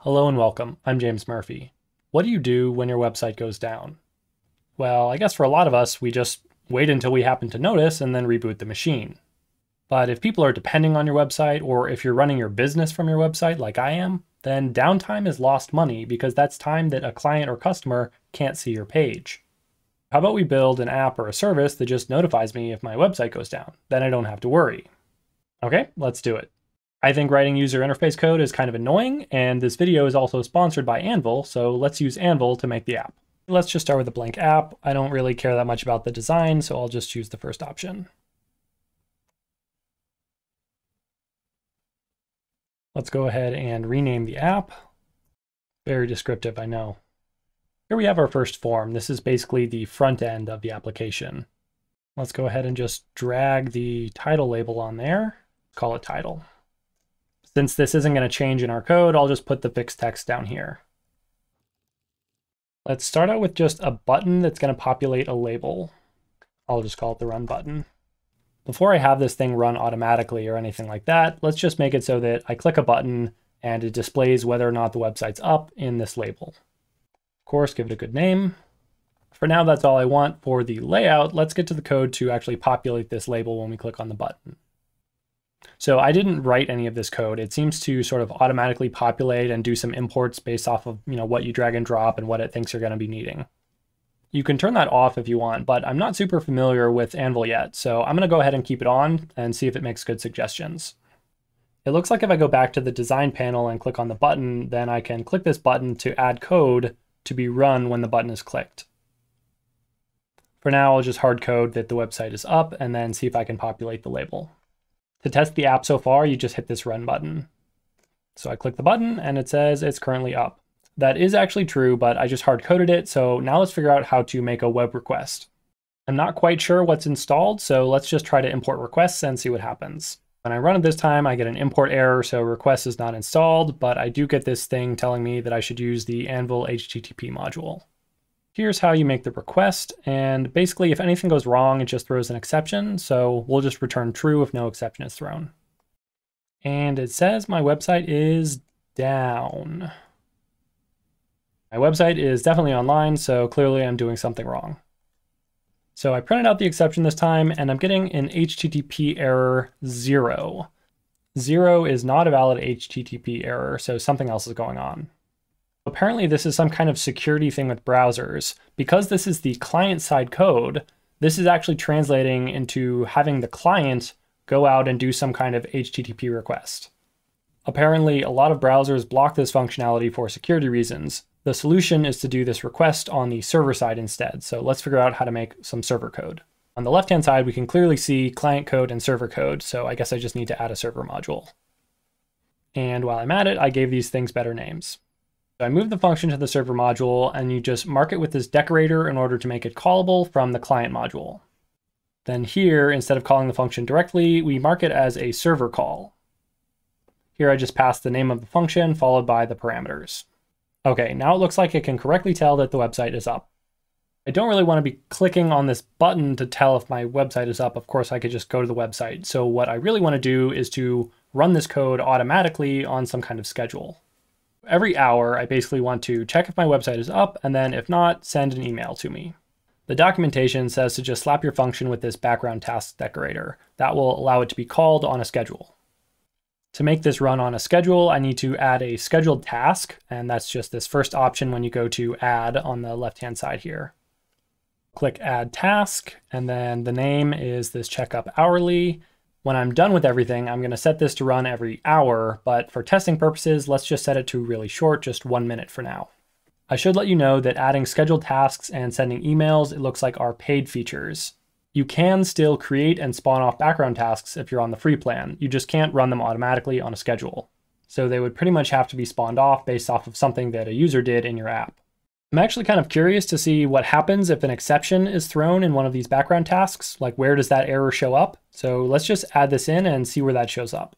Hello and welcome. I'm James Murphy. What do you do when your website goes down? Well, I guess for a lot of us, we just wait until we happen to notice and then reboot the machine. But if people are depending on your website, or if you're running your business from your website like I am, then downtime is lost money because that's time that a client or customer can't see your page. How about we build an app or a service that just notifies me if my website goes down? Then I don't have to worry. Okay, let's do it. I think writing user interface code is kind of annoying, and this video is also sponsored by Anvil, so let's use Anvil to make the app. Let's just start with a blank app. I don't really care that much about the design, so I'll just choose the first option. Let's go ahead and rename the app. Very descriptive, I know. Here we have our first form. This is basically the front end of the application. Let's go ahead and just drag the title label on there. Call it title. Since this isn't going to change in our code, I'll just put the fixed text down here. Let's start out with just a button that's going to populate a label. I'll just call it the run button. Before I have this thing run automatically or anything like that, let's just make it so that I click a button and it displays whether or not the website's up in this label. Of course, give it a good name. For now, that's all I want for the layout. Let's get to the code to actually populate this label when we click on the button. So I didn't write any of this code. It seems to sort of automatically populate and do some imports based off of what you drag and drop and what it thinks you're going to be needing. You can turn that off if you want, but I'm not super familiar with Anvil yet, so I'm going to go ahead and keep it on and see if it makes good suggestions. It looks like if I go back to the design panel and click on the button, then I can click this button to add code to be run when the button is clicked. For now, I'll just hard code that the website is up and then see if I can populate the label. To test the app so far, you just hit this run button. So I click the button and it says it's currently up. That is actually true, but I just hard coded it. So now let's figure out how to make a web request. I'm not quite sure what's installed, so let's just try to import requests and see what happens. When I run it this time, I get an import error, so request is not installed, but I do get this thing telling me that I should use the Anvil HTTP module. Here's how you make the request, and basically if anything goes wrong, it just throws an exception, so we'll just return true if no exception is thrown. And it says my website is down. My website is definitely online, so clearly I'm doing something wrong. So I printed out the exception this time, and I'm getting an HTTP error 0. 0 is not a valid HTTP error, so something else is going on. Apparently this is some kind of security thing with browsers. Because this is the client-side code, this is actually translating into having the client go out and do some kind of HTTP request. Apparently a lot of browsers block this functionality for security reasons. The solution is to do this request on the server side instead. So let's figure out how to make some server code. On the left-hand side, we can clearly see client code and server code. So I guess I just need to add a server module. And while I'm at it, I gave these things better names. So I move the function to the server module, and you just mark it with this decorator in order to make it callable from the client module. Then here, instead of calling the function directly, we mark it as a server call. Here I just pass the name of the function followed by the parameters. Okay, now it looks like it can correctly tell that the website is up. I don't really want to be clicking on this button to tell if my website is up. Of course, I could just go to the website. So what I really want to do is to run this code automatically on some kind of schedule. Every hour, I basically want to check if my website is up, and then if not, send an email to me. The documentation says to just slap your function with this background task decorator. That will allow it to be called on a schedule. To make this run on a schedule, I need to add a scheduled task, and that's just this first option when you go to add on the left-hand side here. Click add task, and then the name is this checkup hourly. When I'm done with everything, I'm going to set this to run every hour, but for testing purposes, let's just set it to really short, just 1 minute for now. I should let you know that adding scheduled tasks and sending emails, it looks like are paid features. You can still create and spawn off background tasks if you're on the free plan. You just can't run them automatically on a schedule. So they would pretty much have to be spawned off based off of something that a user did in your app. I'm actually kind of curious to see what happens if an exception is thrown in one of these background tasks, like where does that error show up? So let's just add this in and see where that shows up.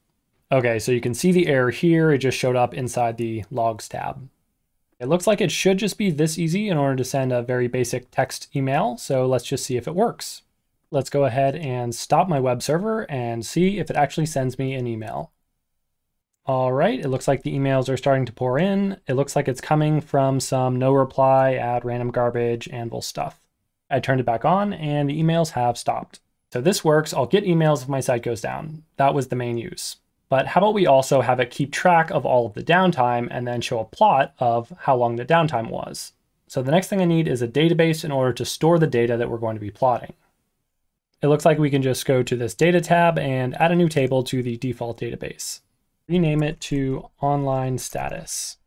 Okay, so you can see the error here. It just showed up inside the logs tab. It looks like it should just be this easy in order to send a very basic text email. So let's just see if it works. Let's go ahead and stop my web server and see if it actually sends me an email. All right, it looks like the emails are starting to pour in. It looks like it's coming from some no reply at random garbage Anvil stuff. I turned it back on and the emails have stopped. So this works. I'll get emails if my site goes down. That was the main use. But how about we also have it keep track of all of the downtime and then show a plot of how long the downtime was. So the next thing I need is a database in order to store the data that we're going to be plotting. It looks like we can just go to this data tab and add a new table to the default database. Rename it to online status.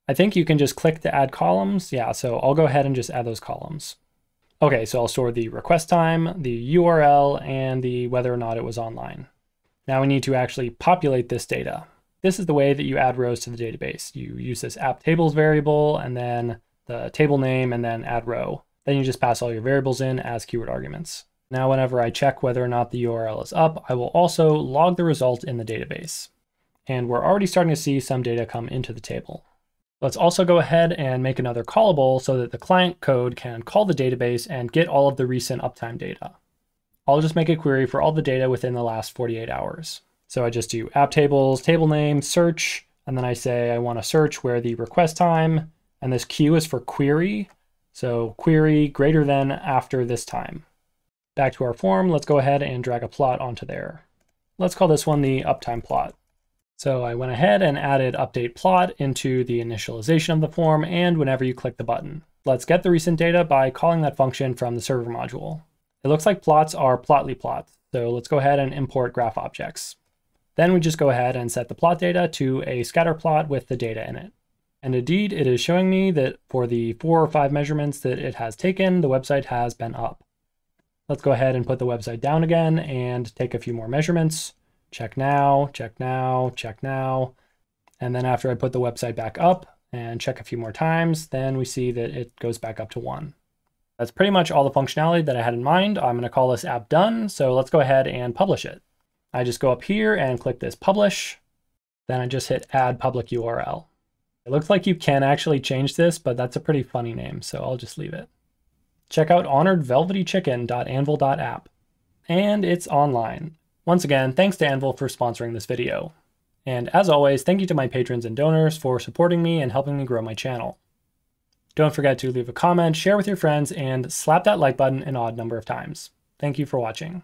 I think you can just click to add columns. Yeah, so I'll go ahead and just add those columns. Okay, so I'll store the request time, the URL, and the whether or not it was online. Now we need to actually populate this data. This is the way that you add rows to the database. You use this app tables variable and then the table name and then add row. Then you just pass all your variables in as keyword arguments. Now whenever I check whether or not the URL is up, I will also log the result in the database. And we're already starting to see some data come into the table. Let's also go ahead and make another callable so that the client code can call the database and get all of the recent uptime data. I'll just make a query for all the data within the last 48 hours. So I just do app tables, table name, search, and then I say I want to search where the request time, and this Q is for query. So query greater than after this time. Back to our form, let's go ahead and drag a plot onto there. Let's call this one the uptime plot. So I went ahead and added update plot into the initialization of the form and whenever you click the button. Let's get the recent data by calling that function from the server module. It looks like plots are plotly plots, so let's go ahead and import graph objects. Then we just go ahead and set the plot data to a scatter plot with the data in it. And indeed, it is showing me that for the 4 or 5 measurements that it has taken, the website has been up. Let's go ahead and put the website down again and take a few more measurements. Check now, check now, check now. And then after I put the website back up and check a few more times, then we see that it goes back up to 1. That's pretty much all the functionality that I had in mind. I'm going to call this app done. So let's go ahead and publish it. I just go up here and click this publish. Then I just hit add public URL. It looks like you can actually change this, but that's a pretty funny name, so I'll just leave it. Check out honoredvelvetychicken.anvil.app. And it's online. Once again, thanks to Anvil for sponsoring this video. And as always, thank you to my patrons and donors for supporting me and helping me grow my channel. Don't forget to leave a comment, share with your friends, and slap that like button an odd number of times. Thank you for watching.